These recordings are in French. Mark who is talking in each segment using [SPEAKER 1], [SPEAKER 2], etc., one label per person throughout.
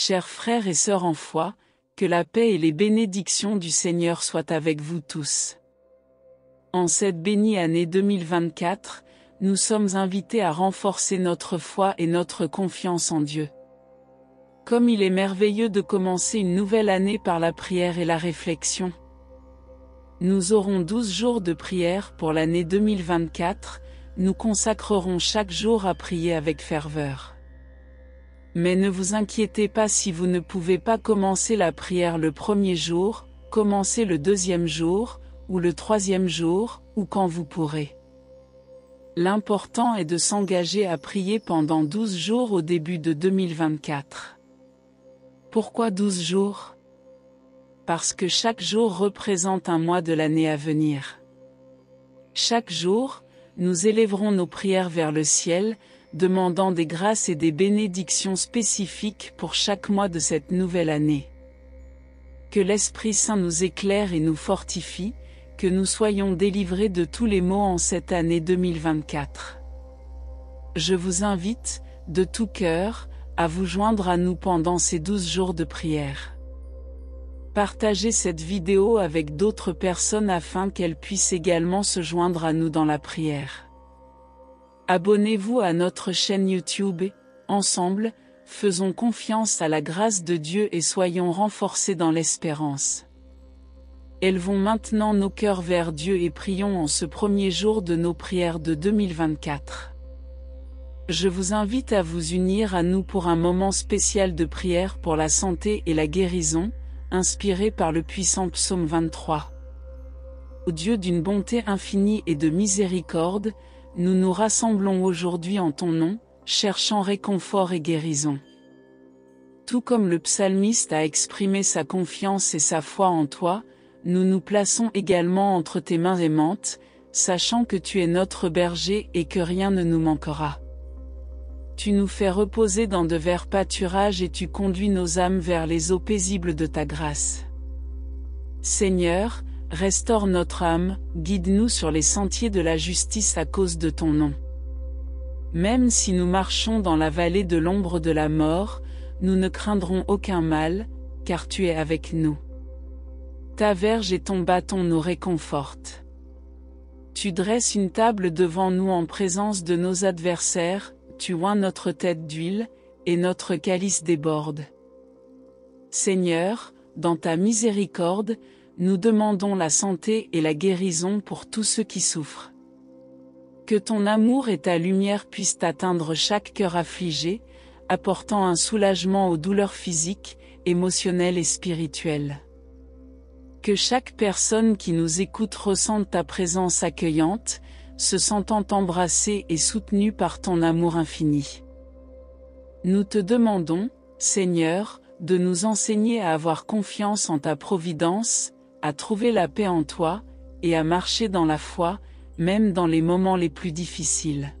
[SPEAKER 1] Chers frères et sœurs en foi, que la paix et les bénédictions du Seigneur soient avec vous tous. En cette bénie année 2024, nous sommes invités à renforcer notre foi et notre confiance en Dieu. Comme il est merveilleux de commencer une nouvelle année par la prière et la réflexion. Nous aurons 12 jours de prière pour l'année 2024, nous consacrerons chaque jour à prier avec ferveur. Mais ne vous inquiétez pas si vous ne pouvez pas commencer la prière le premier jour, commencez le deuxième jour, ou le troisième jour, ou quand vous pourrez. L'important est de s'engager à prier pendant 12 jours au début de 2024. Pourquoi 12 jours? Parce que chaque jour représente un mois de l'année à venir. Chaque jour, nous élèverons nos prières vers le ciel, demandant des grâces et des bénédictions spécifiques pour chaque mois de cette nouvelle année. Que l'Esprit Saint nous éclaire et nous fortifie, que nous soyons délivrés de tous les maux en cette année 2024. Je vous invite, de tout cœur, à vous joindre à nous pendant ces 12 jours de prière. Partagez cette vidéo avec d'autres personnes afin qu'elles puissent également se joindre à nous dans la prière. Abonnez-vous à notre chaîne YouTube et, ensemble, faisons confiance à la grâce de Dieu et soyons renforcés dans l'espérance. Élevons maintenant nos cœurs vers Dieu et prions en ce premier jour de nos prières de 2024. Je vous invite à vous unir à nous pour un moment spécial de prière pour la santé et la guérison, inspiré par le puissant psaume 23. Ô Dieu d'une bonté infinie et de miséricorde, nous nous rassemblons aujourd'hui en ton nom, cherchant réconfort et guérison. Tout comme le psalmiste a exprimé sa confiance et sa foi en toi, nous nous plaçons également entre tes mains aimantes, sachant que tu es notre berger et que rien ne nous manquera. Tu nous fais reposer dans de verts pâturages et tu conduis nos âmes vers les eaux paisibles de ta grâce. Seigneur, restaure notre âme, guide-nous sur les sentiers de la justice à cause de ton nom. Même si nous marchons dans la vallée de l'ombre de la mort, nous ne craindrons aucun mal, car tu es avec nous. Ta verge et ton bâton nous réconfortent. Tu dresses une table devant nous en présence de nos adversaires, tu oins notre tête d'huile, et notre calice déborde. Seigneur, dans ta miséricorde, nous demandons la santé et la guérison pour tous ceux qui souffrent. Que ton amour et ta lumière puissent atteindre chaque cœur affligé, apportant un soulagement aux douleurs physiques, émotionnelles et spirituelles. Que chaque personne qui nous écoute ressente ta présence accueillante, se sentant embrassée et soutenue par ton amour infini. Nous te demandons, Seigneur, de nous enseigner à avoir confiance en ta providence, à trouver la paix en toi, et à marcher dans la foi, même dans les moments les plus difficiles.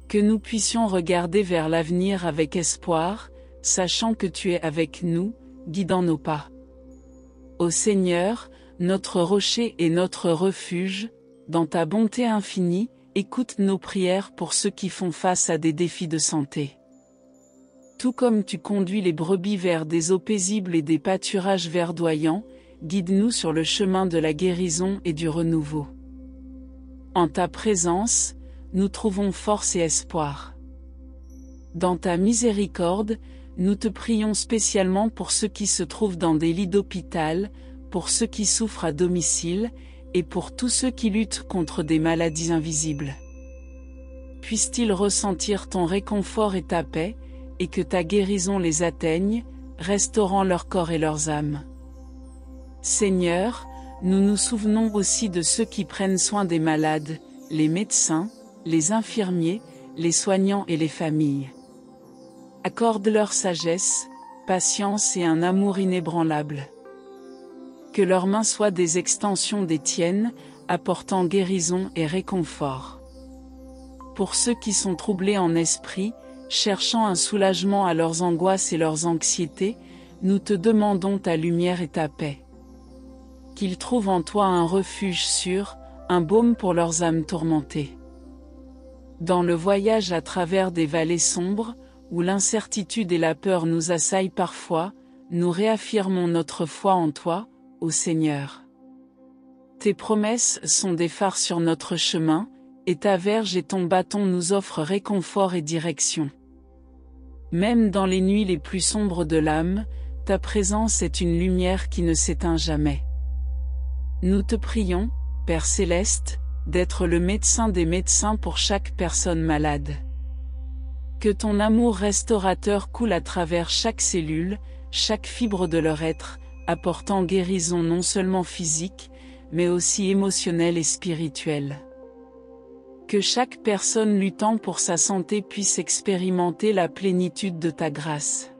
[SPEAKER 1] Que nous puissions regarder vers l'avenir avec espoir, sachant que tu es avec nous, guidant nos pas. Ô Seigneur, notre rocher et notre refuge, dans ta bonté infinie, écoute nos prières pour ceux qui font face à des défis de santé. Tout comme tu conduis les brebis vers des eaux paisibles et des pâturages verdoyants, guide-nous sur le chemin de la guérison et du renouveau. En ta présence, nous trouvons force et espoir. Dans ta miséricorde, nous te prions spécialement pour ceux qui se trouvent dans des lits d'hôpital, pour ceux qui souffrent à domicile, et pour tous ceux qui luttent contre des maladies invisibles. Puissent-ils ressentir ton réconfort et ta paix, et que ta guérison les atteigne, restaurant leur corps et leurs âmes. Seigneur, nous nous souvenons aussi de ceux qui prennent soin des malades, les médecins, les infirmiers, les soignants et les familles. Accorde-leur sagesse, patience et un amour inébranlable. Que leurs mains soient des extensions des tiennes, apportant guérison et réconfort. Pour ceux qui sont troublés en esprit, cherchant un soulagement à leurs angoisses et leurs anxiétés, nous te demandons ta lumière et ta paix. Qu'ils trouvent en toi un refuge sûr, un baume pour leurs âmes tourmentées. Dans le voyage à travers des vallées sombres, où l'incertitude et la peur nous assaillent parfois, nous réaffirmons notre foi en toi, ô Seigneur. Tes promesses sont des phares sur notre chemin, et ta verge et ton bâton nous offrent réconfort et direction. Même dans les nuits les plus sombres de l'âme, ta présence est une lumière qui ne s'éteint jamais. Nous te prions, Père Céleste, d'être le médecin des médecins pour chaque personne malade. Que ton amour restaurateur coule à travers chaque cellule, chaque fibre de leur être, apportant guérison non seulement physique, mais aussi émotionnelle et spirituelle. Que chaque personne luttant pour sa santé puisse expérimenter la plénitude de ta grâce.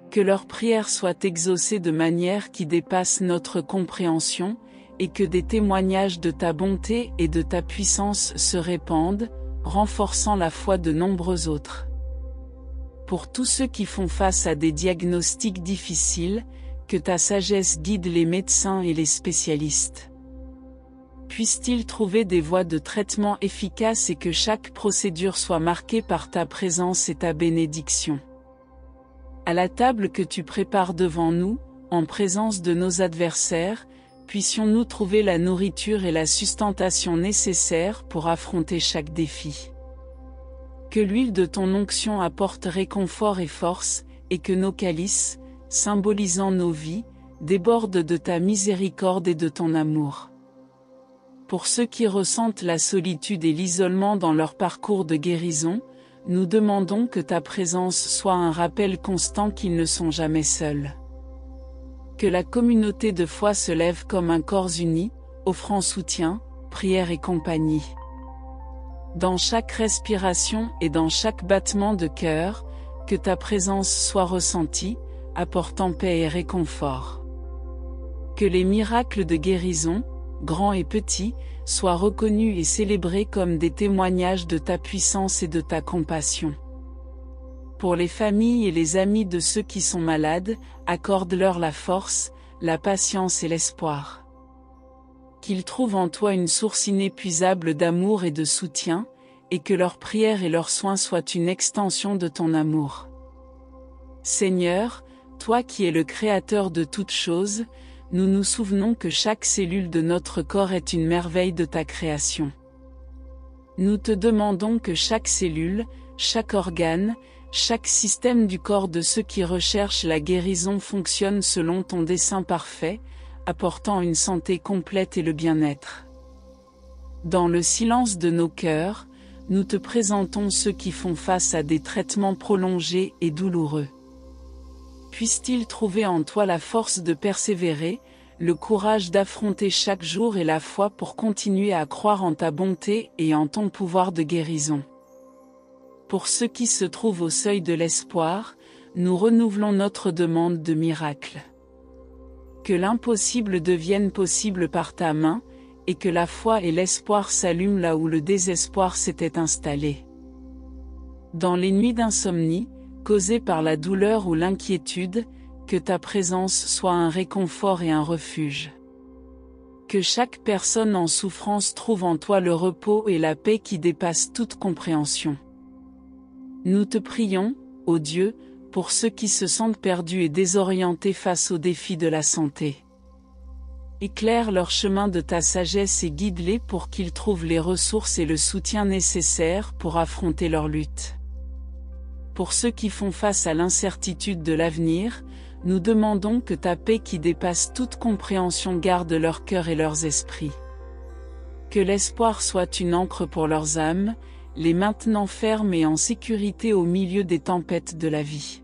[SPEAKER 1] Que leurs prières soient exaucées de manière qui dépasse notre compréhension, et que des témoignages de ta bonté et de ta puissance se répandent, renforçant la foi de nombreux autres. Pour tous ceux qui font face à des diagnostics difficiles, que ta sagesse guide les médecins et les spécialistes. Puissent-ils trouver des voies de traitement efficaces et que chaque procédure soit marquée par ta présence et ta bénédiction. À la table que tu prépares devant nous, en présence de nos adversaires, puissions-nous trouver la nourriture et la sustentation nécessaires pour affronter chaque défi. Que l'huile de ton onction apporte réconfort et force, et que nos calices, symbolisant nos vies, débordent de ta miséricorde et de ton amour. Pour ceux qui ressentent la solitude et l'isolement dans leur parcours de guérison, nous demandons que ta présence soit un rappel constant qu'ils ne sont jamais seuls. Que la communauté de foi se lève comme un corps uni, offrant soutien, prière et compagnie. Dans chaque respiration et dans chaque battement de cœur, que ta présence soit ressentie, apportant paix et réconfort. Que les miracles de guérison, grands et petits, soient reconnus et célébrés comme des témoignages de ta puissance et de ta compassion. Pour les familles et les amis de ceux qui sont malades, accorde-leur la force, la patience et l'espoir. Qu'ils trouvent en toi une source inépuisable d'amour et de soutien, et que leurs prières et leurs soins soient une extension de ton amour. Seigneur, toi qui es le Créateur de toutes choses, nous nous souvenons que chaque cellule de notre corps est une merveille de ta création. Nous te demandons que chaque cellule, chaque organe, chaque système du corps de ceux qui recherchent la guérison fonctionne selon ton dessein parfait, apportant une santé complète et le bien-être. Dans le silence de nos cœurs, nous te présentons ceux qui font face à des traitements prolongés et douloureux. Puissent-ils trouver en toi la force de persévérer, le courage d'affronter chaque jour et la foi pour continuer à croire en ta bonté et en ton pouvoir de guérison. Pour ceux qui se trouvent au seuil de l'espoir, nous renouvelons notre demande de miracle. Que l'impossible devienne possible par ta main, et que la foi et l'espoir s'allument là où le désespoir s'était installé. Dans les nuits d'insomnie, causées par la douleur ou l'inquiétude, que ta présence soit un réconfort et un refuge. Que chaque personne en souffrance trouve en toi le repos et la paix qui dépassent toute compréhension. Nous te prions, ô Dieu, pour ceux qui se sentent perdus et désorientés face aux défis de la santé. Éclaire leur chemin de ta sagesse et guide-les pour qu'ils trouvent les ressources et le soutien nécessaires pour affronter leur lutte. Pour ceux qui font face à l'incertitude de l'avenir, nous demandons que ta paix qui dépasse toute compréhension garde leur cœur et leurs esprits. Que l'espoir soit une ancre pour leurs âmes, les maintenant fermes et en sécurité au milieu des tempêtes de la vie.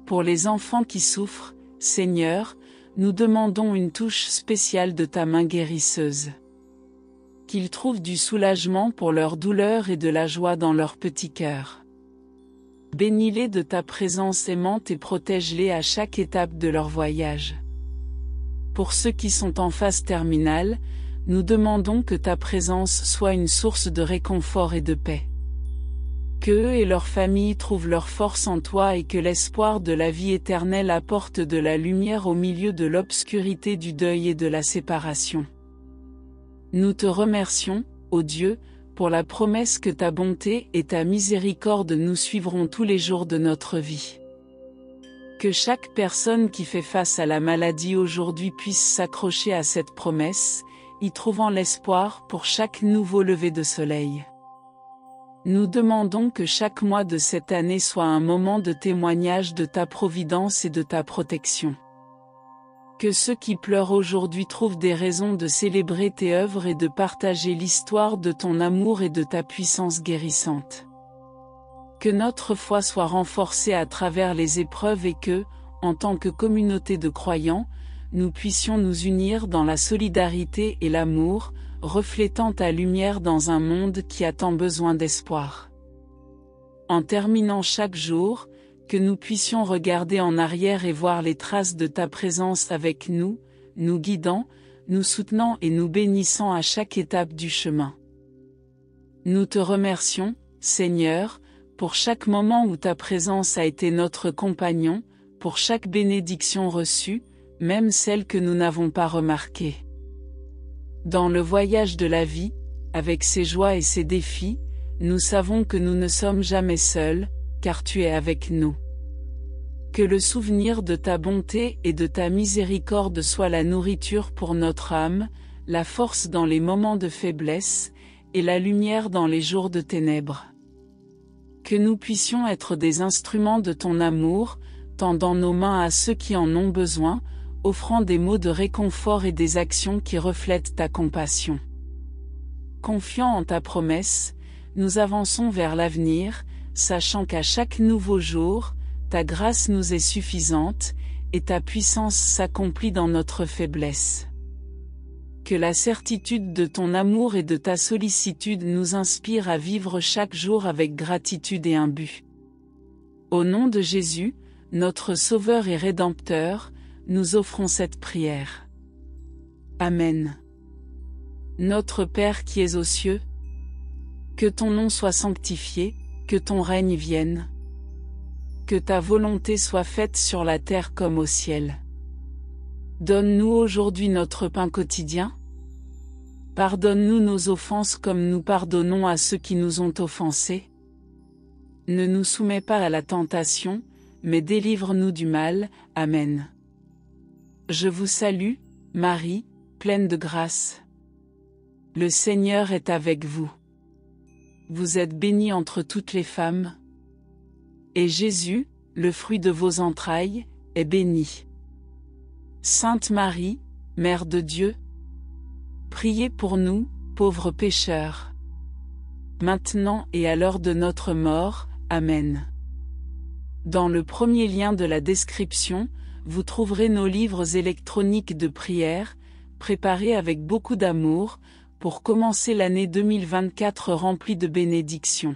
[SPEAKER 1] Pour les enfants qui souffrent, Seigneur, nous demandons une touche spéciale de ta main guérisseuse. Qu'ils trouvent du soulagement pour leur douleur et de la joie dans leur petit cœur. Bénis-les de ta présence aimante et protège-les à chaque étape de leur voyage. Pour ceux qui sont en phase terminale, nous demandons que ta présence soit une source de réconfort et de paix. Qu'eux et leurs familles trouvent leur force en toi et que l'espoir de la vie éternelle apporte de la lumière au milieu de l'obscurité du deuil et de la séparation. Nous te remercions, ô Dieu, pour la promesse que ta bonté et ta miséricorde nous suivront tous les jours de notre vie. Que chaque personne qui fait face à la maladie aujourd'hui puisse s'accrocher à cette promesse, y trouvant l'espoir pour chaque nouveau lever de soleil. Nous demandons que chaque mois de cette année soit un moment de témoignage de ta providence et de ta protection. Que ceux qui pleurent aujourd'hui trouvent des raisons de célébrer tes œuvres et de partager l'histoire de ton amour et de ta puissance guérissante. Que notre foi soit renforcée à travers les épreuves et que, en tant que communauté de croyants, nous puissions nous unir dans la solidarité et l'amour, reflétant ta lumière dans un monde qui a tant besoin d'espoir. En terminant chaque jour, que nous puissions regarder en arrière et voir les traces de ta présence avec nous, nous guidant, nous soutenant et nous bénissant à chaque étape du chemin. Nous te remercions, Seigneur, pour chaque moment où ta présence a été notre compagnon, pour chaque bénédiction reçue, même celle que nous n'avons pas remarquée. Dans le voyage de la vie, avec ses joies et ses défis, nous savons que nous ne sommes jamais seuls, car tu es avec nous. Que le souvenir de ta bonté et de ta miséricorde soit la nourriture pour notre âme, la force dans les moments de faiblesse, et la lumière dans les jours de ténèbres. Que nous puissions être des instruments de ton amour, tendant nos mains à ceux qui en ont besoin, offrant des mots de réconfort et des actions qui reflètent ta compassion. Confiants en ta promesse, nous avançons vers l'avenir, sachant qu'à chaque nouveau jour, ta grâce nous est suffisante, et ta puissance s'accomplit dans notre faiblesse. Que la certitude de ton amour et de ta sollicitude nous inspire à vivre chaque jour avec gratitude et un but. Au nom de Jésus, notre Sauveur et Rédempteur, nous offrons cette prière. Amen. Notre Père qui es aux cieux, que ton nom soit sanctifié, que ton règne vienne. Que ta volonté soit faite sur la terre comme au ciel. Donne-nous aujourd'hui notre pain quotidien. Pardonne-nous nos offenses comme nous pardonnons à ceux qui nous ont offensés. Ne nous soumets pas à la tentation, mais délivre-nous du mal. Amen. Je vous salue, Marie, pleine de grâce. Le Seigneur est avec vous. Vous êtes bénie entre toutes les femmes. Et Jésus, le fruit de vos entrailles, est béni. Sainte Marie, Mère de Dieu, priez pour nous, pauvres pécheurs. Maintenant et à l'heure de notre mort. Amen. Dans le premier lien de la description, vous trouverez nos livres électroniques de prière, préparés avec beaucoup d'amour, pour commencer l'année 2024 remplie de bénédictions.